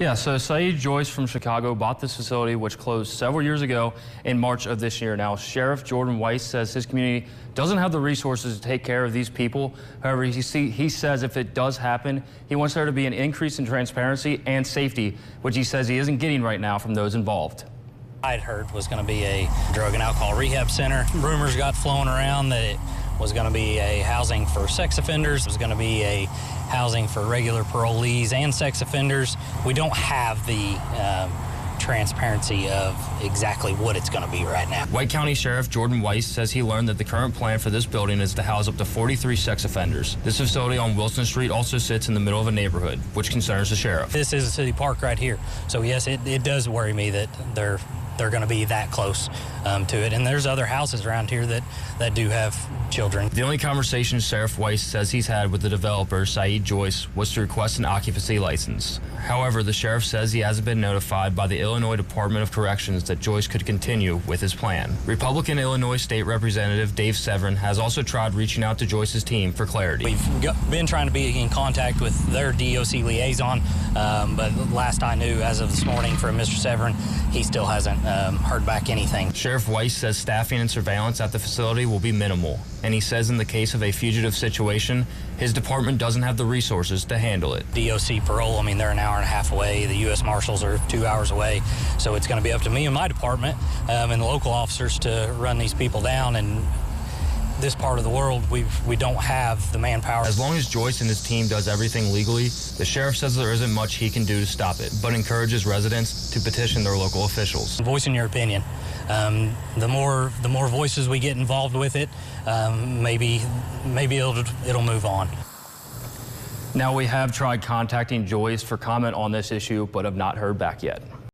Yeah, so Saeed Joyce from Chicago bought this facility, which closed several years ago in March of this year. Now, Sheriff Jordan Weiss says his community doesn't have the resources to take care of these people. However, he says if it does happen, he wants there to be an increase in transparency and safety, which he says he isn't getting right now from those involved. I'd heard was going to be a drug and alcohol rehab center. Rumors got flown around that it was going to be a housing for sex offenders. It was going to be a housing for regular parolees and sex offenders. We don't have the transparency of exactly what it's going to be right now. White County Sheriff Jordan Weiss says he learned that the current plan for this building is to house up to 43 sex offenders. This facility on Wilson Street also sits in the middle of a neighborhood, which concerns the sheriff. This is a city park right here. So yes, it does worry me that they're going to be that close to it. And there's other houses around here that do have children. The only conversation Sheriff Weiss says he's had with the developer, Saeed Joyce, was to request an occupancy license. However, the sheriff says he hasn't been notified by the Illinois Department of Corrections that Joyce could continue with his plan. Republican Illinois State Representative Dave Severin has also tried reaching out to Joyce's team for clarity. We've been trying to be in contact with their DOC liaison, but last I knew, as of this morning, from Mr. Severin, he still hasn't heard back anything. Sheriff Weiss says staffing and surveillance at the facility will be minimal, and he says in the case of a fugitive situation, his department doesn't have the resources to handle it. DOC parole, I mean, they're an hour and a half away. The U.S. Marshals are 2 hours away. So it's going to be up to me and my department and the local officers to run these people down. And this part of the world, we don't have the manpower. As long as Joyce and his team does everything legally, the sheriff says there isn't much he can do to stop it, but encourages residents to petition their local officials. Voicing your opinion. The more voices we get involved with it, maybe it'll move on. Now, we have tried contacting Joyce for comment on this issue, but have not heard back yet.